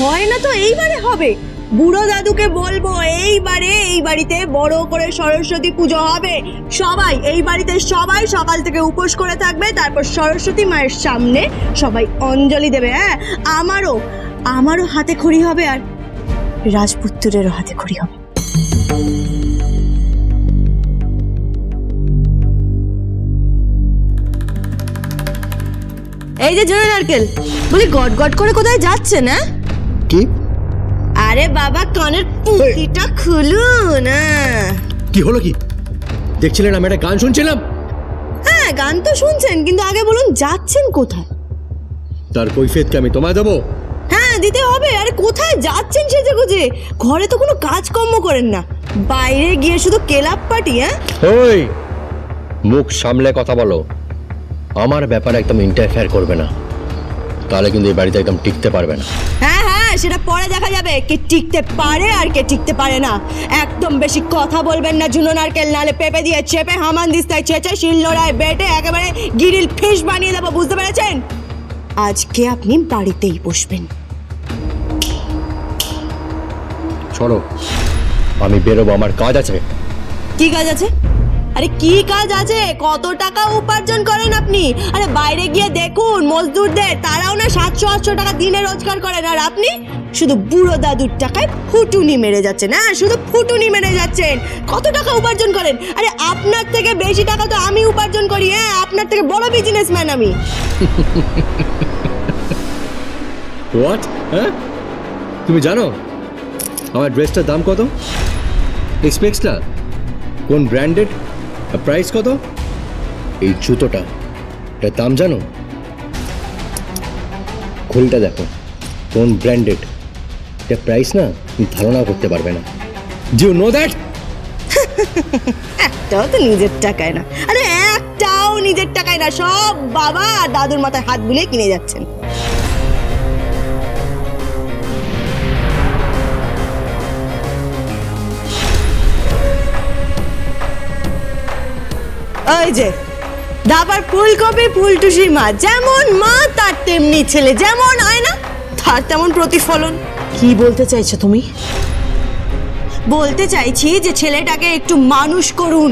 হয় না তো এইবারে হবে। বুড়ো দাদুকে বলবো এইবারে এই বাড়িতে বড় করে সরস্বতী পুজো হবে। সবাই এই বাড়িতে সবাই সকাল থেকে উপোস করে থাকবে, তারপর সরস্বতী মায়ের সামনে সবাই অঞ্জলি দেবে। হ্যাঁ, আমারও হাতে খড়ি হবে আর রাজপুত্রেরও হাতে খড়ি হবে। এই যে জোড়া নারকেল, বলি গট গট করে কোথায় যাচ্ছে না? কি? আরে বাবা কানের পুঁতিটা খুলুন। কি হলো? কি দেখছিলেন? আমি একটা গান শুনছিলাম। হ্যাঁ, গান তো শুনছেন, কিন্তু আগে বলুন যাচ্ছেন কোথায়? তার কৈফিয়ত কি আমি তোমায় দেবো? হ্যাঁ, দিতে হবে। আরে কোথায় যাচ্ছেন সেজে গুজে? ঘরে তো কোনো কাজকর্ম করেন না, বাইরে গিয়ে শুধু কেলাপ পার্টি। হ্যাঁ, ওই মুখ সামলে কথা বলো। আমার ব্যাপারে একদম ইন্টারফেয়ার করবে না, তাহলে কিন্তু এই বাড়িতে একদম টিকতে পারবে না। হ্যাঁ হ্যাঁ, সেটা পরে দেখা যাবে কে টিকতে পারে আর কে টিকতে পারে না। একদম বেশি কথা বলবেন না ঝুনো নারকেল, নালে পেঁপে দিয়ে চেপে হামান দিস্তায় চেঁচে শিলনোড়ায় বেটে একেবারে গিরিল ফিশ বানিয়ে দেবো, বুঝতে পেরেছেন? আজকে আপনি বাড়িতেই বসবেন। চলো, আমি বেরোবো, আমার কাজ আছে। কি কাজ আছে? আরে কি কাজ আছে? কত টাকা উপার্জন করেন আপনি? আরে বাইরে গিয়ে দেখুন মজদুরদের, তারাও না 700-800 টাকা দিনে রোজগার করেন, আর আপনি শুধু বুড়ো দাদুর টাকায় ফুটুনি মেরে যাচ্ছেন। হ্যাঁ, শুধু ফুটুনি মেরে যাচ্ছেন। কত টাকা উপার্জন করেন? আরে আপনার থেকে বেশি টাকা তো আমি উপার্জন করি। হ্যাঁ, আপনার থেকে বড় বিজনেসম্যান আমি। হোয়াট? হ্যাঁ, তুমি জানো আমার ড্রেসটার দাম কত? এক্সপেক্টসটা কোন ব্র্যান্ডেড, প্রাইস কত? এই জুতোটা, এটার দাম জানো? খুলটা দেখো, কোন ব্র্যান্ডেড, এটা প্রাইস না তুমি ধারণা করতে পারবে না। Do you know that? একটাও তো নিজের টাকায় না। আরে একটাও নিজের টাকায় না, সব বাবা আর দাদুর মাথায় হাত বুলিয়ে কিনে যাচ্ছেন। ওই যে দাবার ফুলকপি ফুলটুসির মা, যেমন মা তার তেমনি ছেলে, যেমন হয় না তার তেমন প্রতিফলন। কি বলতে চাইছো তুমি? বলতে চাইছি যে ছেলেটাকে একটু মানুষ করুন।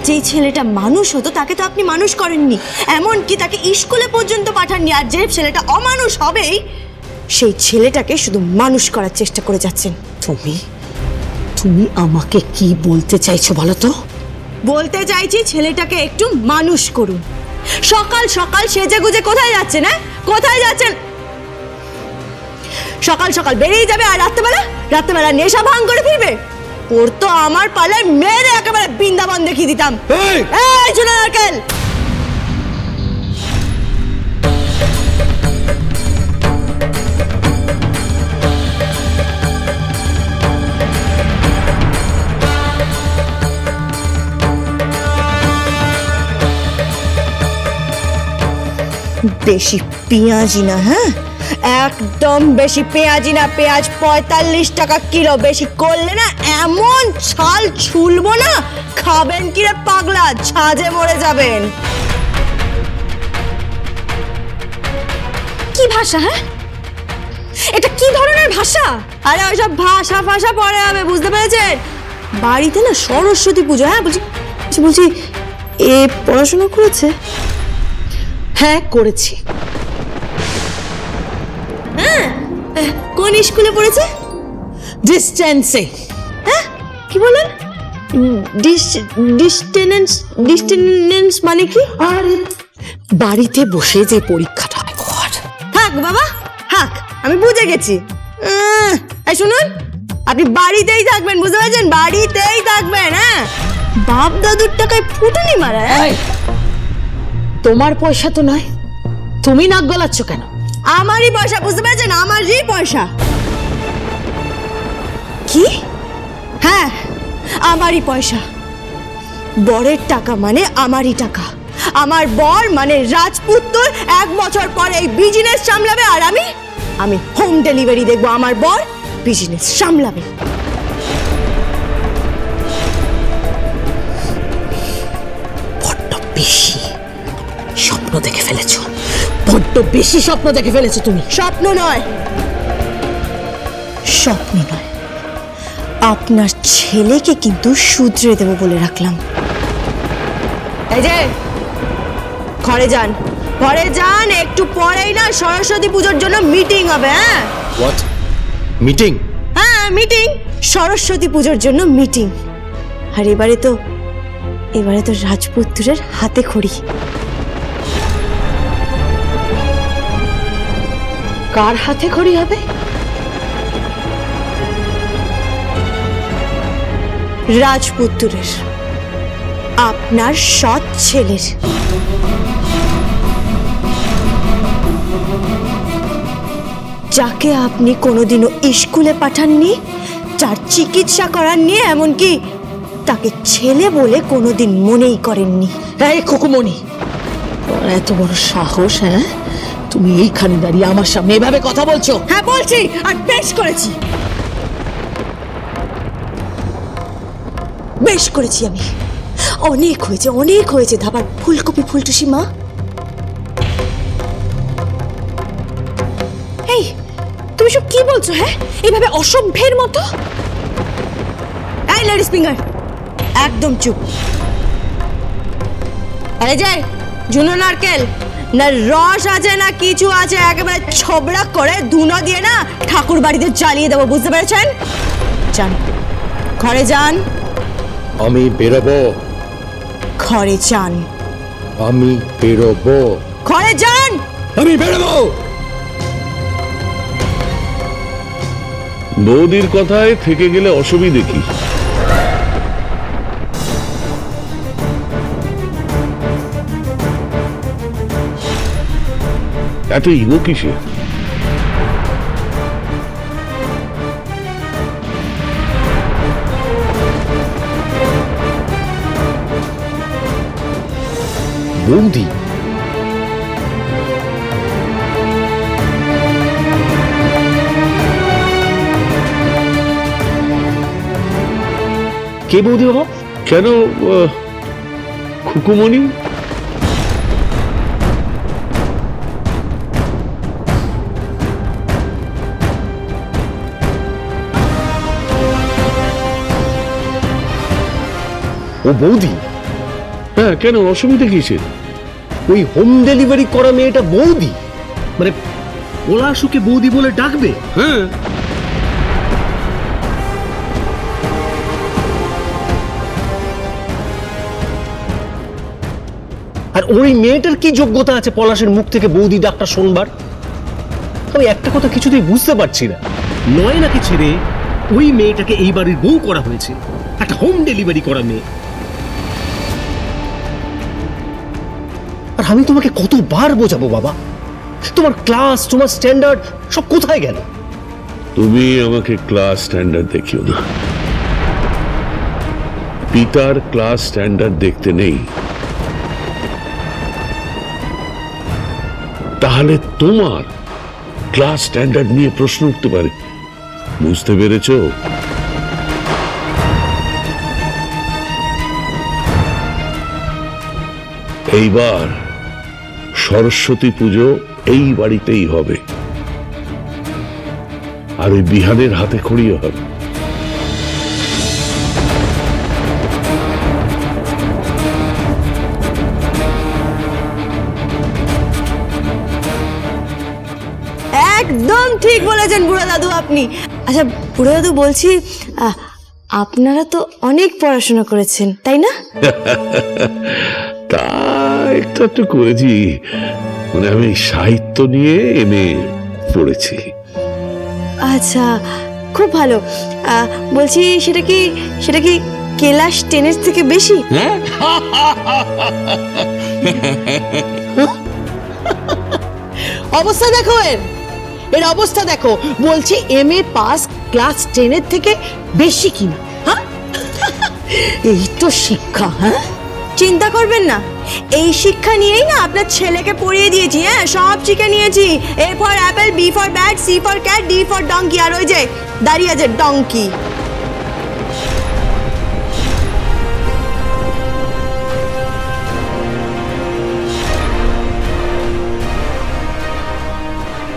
যেই ছেলেটা মানুষ হতো তাকে তো আপনি মানুষ করেননি, এমনকি তাকে স্কুলে পর্যন্ত পাঠাননি। আর যে ছেলেটা অমানুষ হবেই, সেই ছেলেটাকে শুধু মানুষ করার চেষ্টা করে যাচ্ছেন। তুমি আমাকে কি বলতে চাইছো বলো তো? বলতে চাইছি ছেলেটাকে একটু মানুষ করুন। সকাল সকাল সেজে গুজে কোথায় যাচ্ছেন? হ্যাঁ, কোথায় যাচ্ছেন? সকাল সকাল বেরিয়ে যাবে আর রাত্রেবেলা নেশা ভাঙ করে ফিরবে। ওর তো আমার পালায় মেরে একেবারে বৃন্দাবন দেখিয়ে দিতাম। এই ঝুনো নারকেল, বেশি পেঁয়াজি না। হ্যাঁ, একদম বেশি পেঁয়াজি না। পেঁয়াজ 45 টাকা কিলো, বেশি করলে না এমন ছাল ছুলবো না, খাবেন কি রে পাগলা, ছাজে মরে যাবেন। কি ভাষা? হ্যাঁ, এটা কি ধরনের ভাষা? আরে ওইসব ভাষা পরে হবে, বুঝতে পেরেছেন? বাড়িতে না সরস্বতী পুজো। হ্যাঁ, বলছি এ পড়াশোনা করেছে? হ্যাঁ, করেছি। হ্যাঁ, কোন স্কুলে পড়েছে? ডিস্টেন্সে। হ্যাঁ, কি বলেন? ডিস্টেন্স মানে কি? আর বাড়িতে বসে যে পরীক্ষাটা হয়। থাক বাবা, থাক, আমি বুঝে গেছি। এই শুনুন, আপনি বাড়িতেই থাকবেন, বুঝতে পারছেন? বাড়িতেই থাকবেন। হ্যাঁ, বাপ দাদুর টাকায় ফুটুনি মারা। তোমার পয়সা তো নয়, তুমি নাক গলাচ্ছ কেন? আমারই পয়সা, বুঝতে পারছেন? আমারই পয়সা। কি? হ্যাঁ, আমারই পয়সা। বরের টাকা মানে আমারই টাকা। আমার বর মানে রাজপুত্র 1 বছর পর এই বিজনেস সামলাবে, আর আমি হোম ডেলিভারি দেখবো। আমার বর বিজনেস সামলাবে। বড্ড বেশি স্বপ্ন দেখে ফেলেছো, বড্ড বেশি স্বপ্ন দেখে ফেলেছো তুমি। স্বপ্ন নয়, স্বপ্ন নয়, আপনার ছেলেকে কিন্তু শুধরে দেব বলে রাখলাম। এই যে ঘরে যান, ঘরে যান, একটু পরেই না সরস্বতী পুজোর জন্য মিটিং হবে। হ্যাঁ হোয়াট মিটিং? হ্যাঁ মিটিং, সরস্বতী পুজোর জন্য মিটিং। আর এবারে তো রাজপুত্রের হাতে খড়ি। কার হাতে খড়ি হবে? রাজপুত্রের, আপনার সৎ ছেলের। যাকে আপনি কোনোদিনও স্কুলে পাঠাননি, যার চিকিৎসা করাননি, এমনকি তাকে ছেলে বলে কোনোদিন মনেই করেননি। এই খুকুমণি, তোমার এত বড় সাহস! হ্যাঁ, তুমি এইখানে দাঁড়িয়ে আমার সামনে এভাবে কথা বলছো? হ্যাঁ বলছি, আর বেশ করেছি, বেশ করেছি আমি। অনেক হয়েছে, অনেক হয়েছে ধাবার ফুলকপি ফুলটুসি মা। এই তুমি সব কি বলছো? হ্যাঁ, এইভাবে অসভ্যের মতো। এই লেডিস ফিঙ্গার, একদম চুপ। আরে যাই, ঝুনো নারকেল না রস আছে না কিছু আছে, একেবারে ছবড়া করে ধুনো দিয়ে না ঠাকুর বাড়িতে জ্বালিয়ে দেবো, বুঝতে পেরেছেন? যান, ঘরে যান। আমি বেরোবো। ঘরে যান। আমি বেরোবো। ঘরে যান। আমি বেরোবো। বৌদির কথায় থেকে গেলে অসুবিধে কি? এত ইগো কিসে? বৌদি? কে বৌদি বাবা? কেন খুকুমণি? ও বৌদি? হ্যাঁ, কেন অসুবিধা কিসে? ওই হোম ডেলিভারি করা মেয়েটা বৌদি? মানে পলাশুকে বৌদি বলে ডাকবে? হ্যাঁ, আর ওই মেয়েটার কি যোগ্যতা আছে পলাশের মুখ থেকে বৌদি ডাকটা শুনবার? আমি একটা কথা কিছুতেই বুঝতে পারছি না। নয় নাকি ছেড়ে ওই মেয়েটাকে এই বাড়ির বউ করা হয়েছে, একটা হোম ডেলিভারি করা মেয়ে। আর আমি তোমাকে কতবার বোঝাবো বাবা, তোমার ক্লাস, তোমার স্ট্যান্ডার্ড সব কোথায় গেল? তুমি আমাকে ক্লাস স্ট্যান্ডার্ড দেখিও না। পিতার ক্লাস স্ট্যান্ডার্ড দেখতে নেই, তাহলে তোমার ক্লাস স্ট্যান্ডার্ড নিয়ে প্রশ্ন উঠতে পারে। বুঝতে পেরেছো? এইবার সরস্বতী পুজো এই বাড়িতেই হবে, আর ওই বিহানের হাতে খড়িও হবে। একদম ঠিক বলেছেন বুড়ো দাদু আপনি। আচ্ছা বুড়ো দাদু, বলছি আপনারা তো অনেক পড়াশোনা করেছেন, তাই না? তা একটু একটু করেছি, মানে আমি সাহিত্য নিয়ে এমএ পড়েছি। আচ্ছা, খুব ভালো। বলছি সেটা কি ক্লাস 10 থেকে বেশি? অবস্থা দেখো, এর অবস্থা দেখো। বলছি এমএ পাস ক্লাস 10 থেকে বেশি কিনা? হ্যাঁ, এই তো শিক্ষা। হ্যাঁ, চিন্তা করবেন না, এই শিক্ষা নিয়েই না আপনার ছেলেকে পড়িয়ে দিয়েছি। হ্যাঁ, সব শিখে নিয়েছি। A for apple, B for bat, C for cat, D for donkey, আর ওই যে দাঁড়িয়ে আছে ডঙ্কি।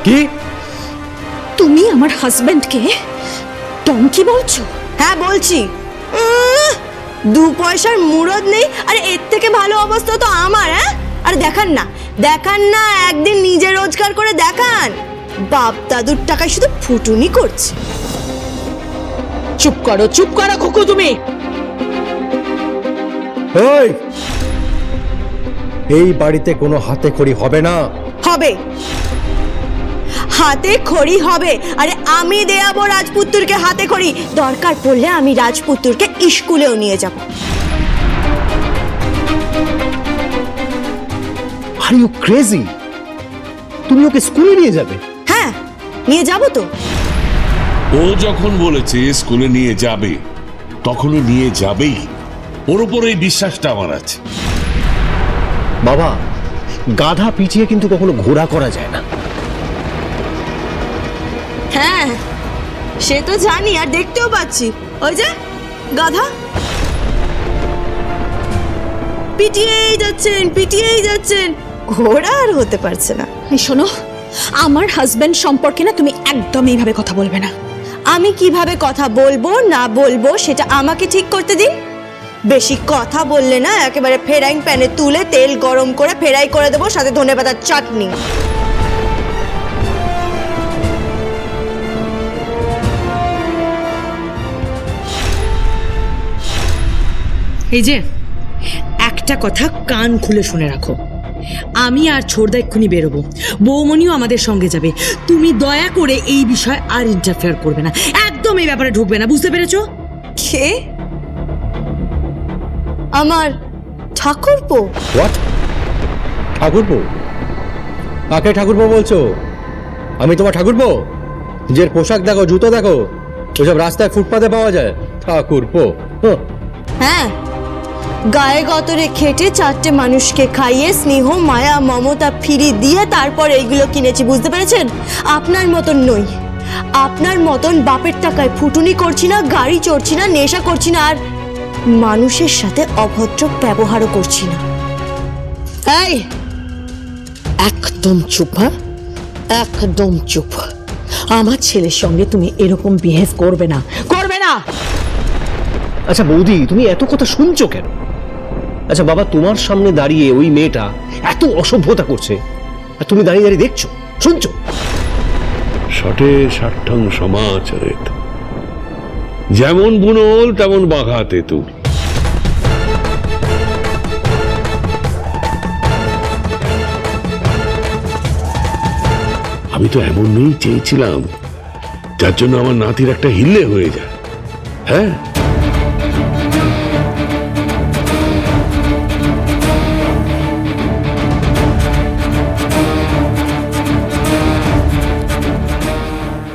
কি? তুমি আমার হাজবেন্ডকে টঙ্কি বলছো? হ্যাঁ বলছি। দু পয়সার মুরদ নেই, আরে এর থেকে ভালো অবস্থা তো আমার। হ্যাঁ, আরে দেখান না, একদিন নিজে রোজগার করে দেখান। বাপ দাদুর টাকায় শুধু ফুটুনি করছে। চুপ করো খুকু তুমি। এই বাড়িতে কোনো হাতে খড়ি হবে না। হবে, হাতে খড়ি হবে। আরে আমি দেয়াবো রাজপুত্তুরকে হাতে খড়ি। দরকার পড়লে আমি রাজপুত্তুরকে স্কুলেও নিয়ে যাব। Are you crazy? তুমি ওকে স্কুলে নিয়ে যাবে? হ্যাঁ, নিয়ে যাব তো। ও যখন বলেছে স্কুলে নিয়ে যাবে, তখনও নিয়ে যাবেই। ওর উপর এই বিশ্বাসটা আমার আছে। বাবা, গাধা পিছিয়ে কিন্তু কখনো ঘোড়া করা যায় না। হ্যাঁ, সে তো জানি, আর দেখতেও পাচ্ছি। ওই যে গাধা পিটিয়েই যাচ্ছেন, ঘোড়া আর হতে পারছে না। শোনো, আমার হাজবেন্ড সম্পর্কে না তুমি একদম এইভাবে কথা বলবে না। আমি কিভাবে কথা বলবো না বলবো সেটা আমাকে ঠিক করতে দিন। বেশি কথা বললে না একেবারে ফ্রাইং প্যানে তুলে তেল গরম করে ফ্রাই করে দেবো, সাথে ধনেপাতার চাটনি। এই যে একটা কথা কান খুলে শুনে রাখো, আমি আর ছোড়দা এক্ষুনি বেরোবো, বৌমনিও আমাদের সঙ্গে যাবে। তুমি দয়া করে এই বিষয়ে আর ইন্টারফেয়ার করবে না, একদম এই ব্যাপারে ঢুকবে না, বুঝতে পেরেছো? কে? আমার ঠাকুরপো? হোয়াট? ঠাকুরপো? কাকে ঠাকুরপো বলছো? আমি তোমার ঠাকুরপো? নিজের পোশাক দেখো, জুতো দেখো, ওসব রাস্তায় ফুটপাতে পাওয়া যায়। ঠাকুরপো? হ্যাঁ, গায়ে গতরে খেটে চারটে মানুষকে খাইয়ে স্নেহ মায়া মমতা ফিরি দিয়ে তারপর এইগুলো কিনেছি, বুঝতে পেরেছেন? আপনার মতন নই। আপনার মতন বাপের টাকায় ফুটুনি করছি না, গাড়ি চড়ছি না, নেশা করছি না, আর মানুষের সাথে অভদ্র ব্যবহারও করছি না। এই একদম চুপ। হ্যাঁ, একদম চুপ। আমার ছেলের সঙ্গে তুমি এরকম বিহেভ করবে না। আচ্ছা বৌদি, তুমি এত কথা শুনছো কেন? আচ্ছা বাবা, তোমার সামনে দাঁড়িয়ে ওই মেয়েটা এত অসভ্যতা করছে, আর তুমি দাঁড়িয়ে দেখছো, শুনছো? ষটে ষাট্টং সমাচরেত, যেমন বুনোল তেমন বাঘা তেঁতুল। আমি তো এমন মেয়ে চেয়েছিলাম যার জন্য আমার নাতির একটা হিল্লে হয়ে যায়। হ্যাঁ,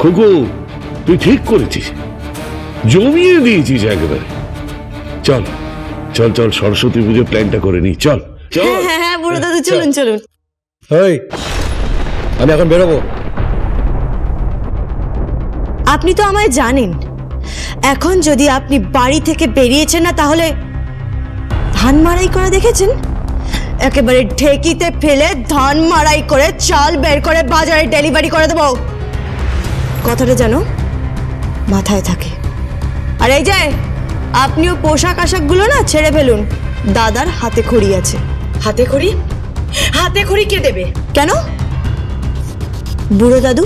খোকো, তুই ঠিক করেছিস, জমিয়ে দিয়েছিস একেবারে। চল চল চল, সরস্বতী পুজো প্ল্যানটা করে নি। চল চল। হ্যাঁ বুড়ো দাদু, চলুন। এই, আমি এখন বেরোবো। আপনি তো আমায় জানেন। এখন যদি আপনি বাড়ি থেকে বেরিয়েছেন না, তাহলে ধান মাড়াই করা দেখেছেন? একেবারে ঢেকিতে ফেলে ধান মাড়াই করে চাল বের করে বাজারে ডেলিভারি করে দেবো। কথাটা যেন মাথায় থাকে। আর এই যে আপনিও পোশাক আশাকগুলো না ছেড়ে ফেলুন, দাদার হাতে খড়ি আছে। হাতে খড়ি কে দেবে? কেন? বুড়ো দাদু।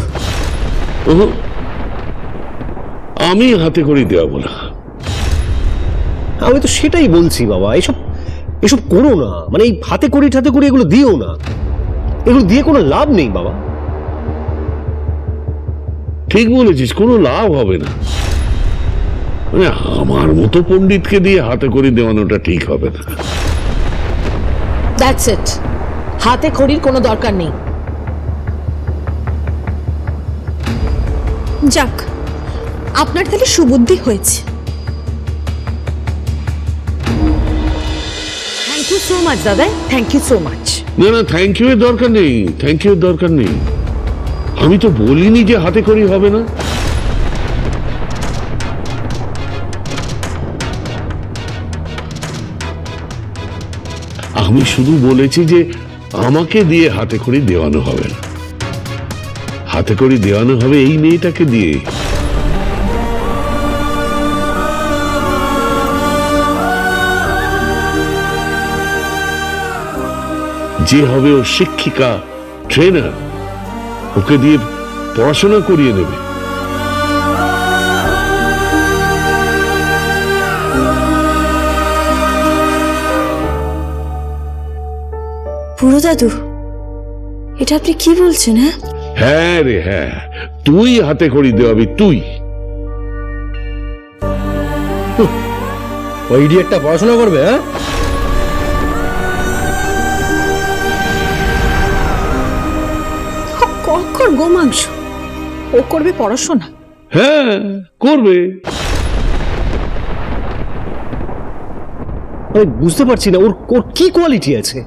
আমি হাতে করে দেওয়া না। আমি তো সেটাই বলছি বাবা, এসব করো না। মানে এই হাতে করি এগুলো দিও না, এগুলো দিয়ে কোনো লাভ নেই বাবা। ঠিক বলেছিস, কোনো লাভ হবে না। মানে আমার মতো পণ্ডিতকে দিয়ে হাতে করে দেওয়ানোটা ঠিক হবে না। That's it. হাতে খড়ির কোনো দরকার নেই। যাক, আপনার তাহলে সুবুদ্ধি হয়েছে। থ্যাংক ইউ সো মাচ দাদা, থ্যাংক ইউ সো মাচ। না না, থ্যাংক ইউ এর দরকার নেই, থ্যাংক ইউ এর দরকার নেই। আমি তো বলিনি যে হাতে খড়ি হবে না। আমি শুধু বলেছি যে আমাকে দিয়ে হাতে খড়ি দেওয়ানো হবে না, হাতে খড়ি দেওয়ানো হবে এই মেয়েটাকে দিয়ে। যে হবে ওর শিক্ষিকা, ট্রেনার, ওকে দিয়ে পড়াশোনা করিয়ে নেবে। পুরো দাদু, এটা আপনি কি বলছেন? হ্যাঁ হ্যাঁ রে হ্যাঁ, তুই হাতে খড়ি দেওয়াবি, তুই। ওই ইডিয়েটটা পড়াশোনা করবে? হ্যাঁ, কখন গোমাংস, ও করবে পড়াশোনা? হ্যাঁ করবে। আমি বুঝতে পারছি না ওর ওর কি কোয়ালিটি আছে।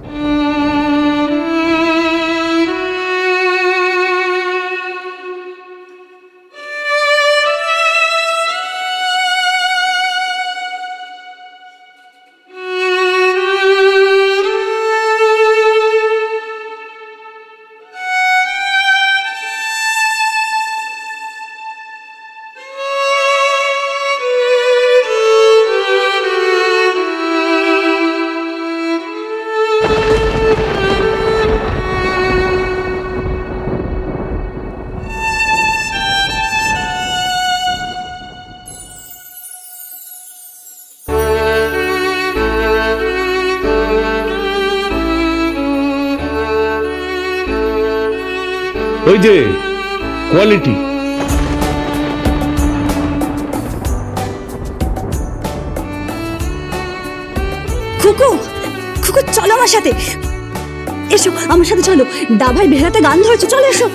ওই যে কোয়ালিটি। খুকু, খুকু চলো আমার সাথে, এসো আমার সাথে চলো। দাভাই বেহারাতে গান ধরেছো, চলো এসো।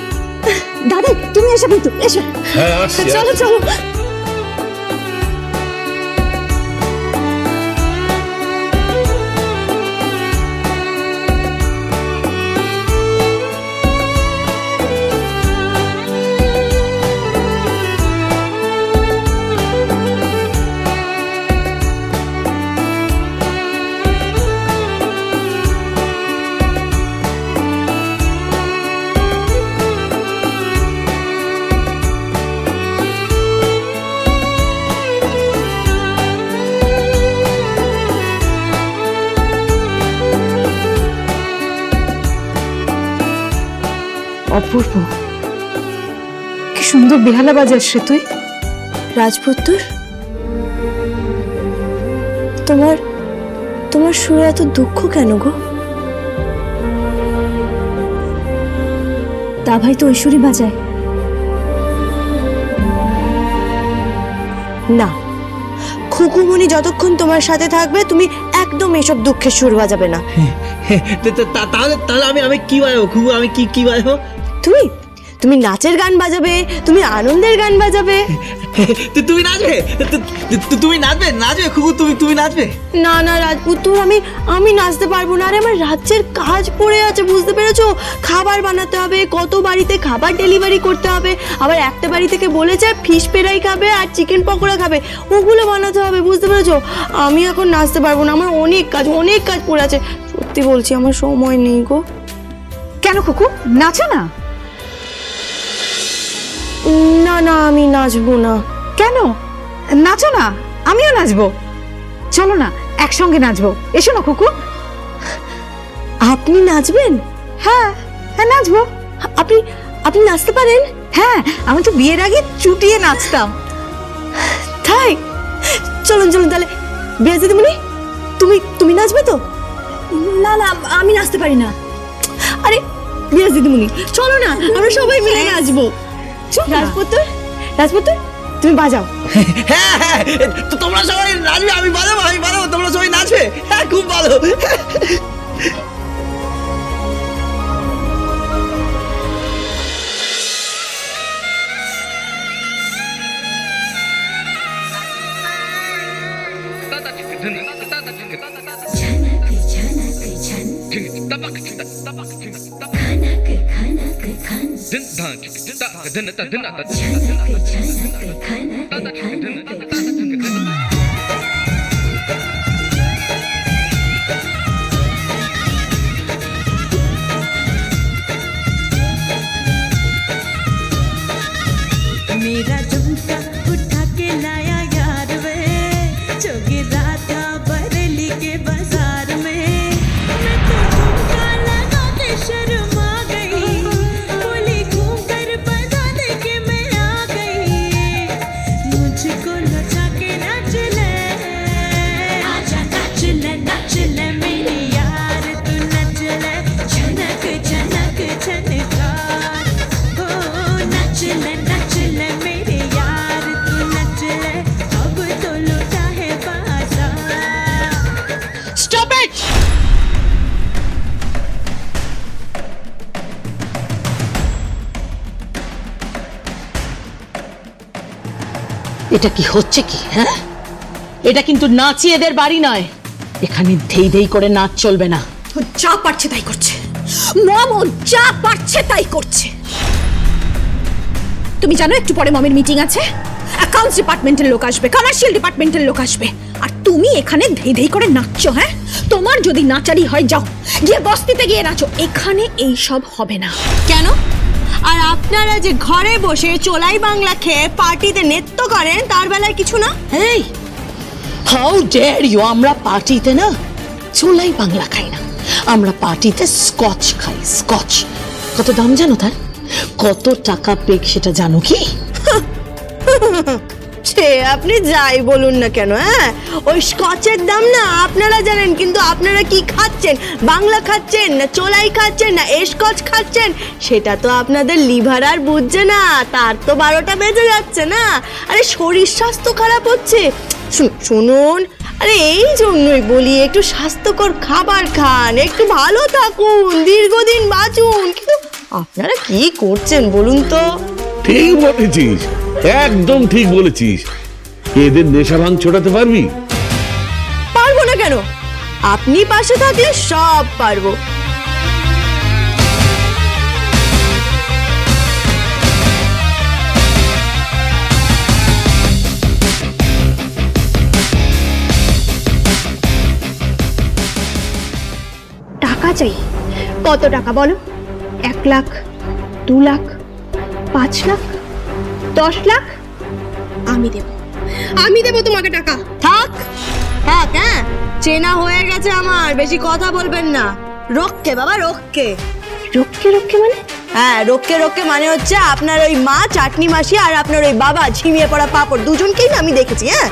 দাদাই তুমি এসো কিন্তু, এসো। হ্যাঁ আসছি, চলো চলো। অপূর্ব, কি সুন্দর বেহালা বাজাস রে তুই। রাজপুত্তর, তোমার তোমার সুরে এত দুঃখ কেন গো? দাভাই তো ঐশ্বরী বাজায় না। খুকুমণি যতক্ষণ তোমার সাথে থাকবে তুমি একদম এসব দুঃখের সুর বাজাবে না। তাহলে তাহলে আমি আমি কি বাজাবো খুবু? আমি কি কি বাজাবো? তুমি তুমি নাচের গান বাজাবে, তুমি আনন্দের গান বাজাবে। তুমি নাচবে? তুমি নাচবে? নাচবে খুবু? তুমি নাচবে? না না রাজপুত্তর, আমি নাচতে পারবো না। আরে আমার রাজ্যের কাজ পড়ে আছে, বুঝতে পেরেছো? খাবার বানাতে হবে, কত বাড়িতে খাবার ডেলিভারি করতে হবে, আবার একটা বাড়ি থেকে বলেছে ফিশ ফ্রাই খাবে আর চিকেন পকোড়া খাবে, ওগুলো বানাতে হবে, বুঝতে পেরেছো? আমি এখন নাচতে পারবো না, আমার অনেক কাজ পড়ে আছে। সত্যি বলছি, আমার সময় নেই গো। কেন খুকু, নাচো না। না না, আমি নাচবো না। কেন নাচো না? আমিও নাচবো, চলো না একসঙ্গে নাচবো। এসো না খুকু। আপনি নাচবেন? হ্যাঁ হ্যাঁ নাচবো। আপনি নাচতে পারেন? হ্যাঁ, আমি তো বিয়ের আগে চুটিয়ে নাচতাম। তাই চলুন তাহলে। বিয়ে দিদিমণি, তুমি নাচবে তো? না না, আমি নাচতে পারি না। আরে বিয়ে দিদিমণি চলো না, আমরা সবাই মিলে নাচবো। রাজপুত্তর তুমি বাজাও। হ্যাঁ হ্যাঁ, তো তোমরা সবাই নাচবে, আমি বাজাবো, তোমরা সবাই নাচবে। হ্যাঁ খুব ভালো। मेरा झुमका उठा के लाया यार वे, जोगी राधा बरेली के बाजार में। मैं तो झुमका लगा এটা কি হচ্ছে কি? হ্যাঁ, এটা কিন্তু নাচিয়েদের বাড়ি নয়। এখানে ধেই ধেই করে নাচ চলবে না। যা পারছে তাই করছে, মম যা পারছে তাই করছে। তুমি জানো একটু পরে মমের মিটিং আছে, অ্যাকাউন্টস ডিপার্টমেন্টের লোক আসবে, কমার্শিয়াল ডিপার্টমেন্টের লোক আসবে, আর তুমি এখানে ধেই ধেই করে নাচছো। হ্যাঁ, তোমার যদি নাচারি হয় যাও গিয়ে বস্তিতে গিয়ে নাচো, এখানে এই সব হবে না। কেন? আর আপনারা যে ঘরে বসে চোলাই বাংলা খেয়ে পার্টিতে নৃত্য করেন, তার বেলায় কিছু না? এই, হাউ ডেয়ার ইউ! আমরা পার্টিতে না চোলাই বাংলা খাই না, আমরা পার্টিতে স্কচ খাই। স্কচ কত দাম জানো তার? কত টাকা পেক সেটা জানো কি? সে আপনি যাই বলুন না কেন, হ্যাঁ, ওই স্কচের দাম না আপনারা জানেন, কিন্তু আপনারা কি খাচ্ছেন? বাংলা খাচ্ছেন না চোলাই খাচ্ছেন না স্কচ খাচ্ছেন, সেটা তো আপনাদের লিভার আর বুঝছে না, তার তো 12টা বেজে যাচ্ছে না। আরে শরীর স্বাস্থ্য খারাপ হচ্ছে। শুনুন, আরে এই জন্যই বলি একটু স্বাস্থ্যকর খাবার খান, একটু ভালো থাকুন, দীর্ঘদিন বাঁচুন। কিন্তু আপনারা কি করছেন বলুন তো? ঠিক বলেছিস, একদম ঠিক বলেছিস। এদের নেশা ভাঙ ছোটাতে পারবি? পারবো না কেন? আপনি পাশে থাকলে সব পারবো। টাকা চাই। কত টাকা বলো? 1 লাখ, 2 লাখ, 5 লাখ, 10 লাখ? আমি দেব তোমাকে টাকা। থাক থাক, হ্যাঁ, চেনা হয়ে গেছে আমার, বেশি কথা বলবেন না। রক্ষে বাবা, রক্ষে। রক্ষে রক্ষে মানে? হ্যাঁ, রক্ষে রক্ষে মানে হচ্ছে আপনার ওই মা চাটনি মাসি আর আপনার ওই বাবা ঝিমিয়ে পড়া পাপড়, দুজনকেই না আমি দেখেছি। হ্যাঁ,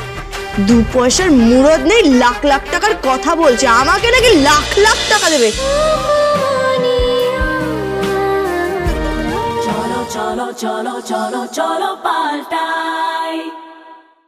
2 পয়সার মুরদ নেই, লাখ লাখ টাকার কথা বলছে, আমাকে নাকি লাখ লাখ টাকা দেবে। চলো চলো চলো চলো চলো পাল্টা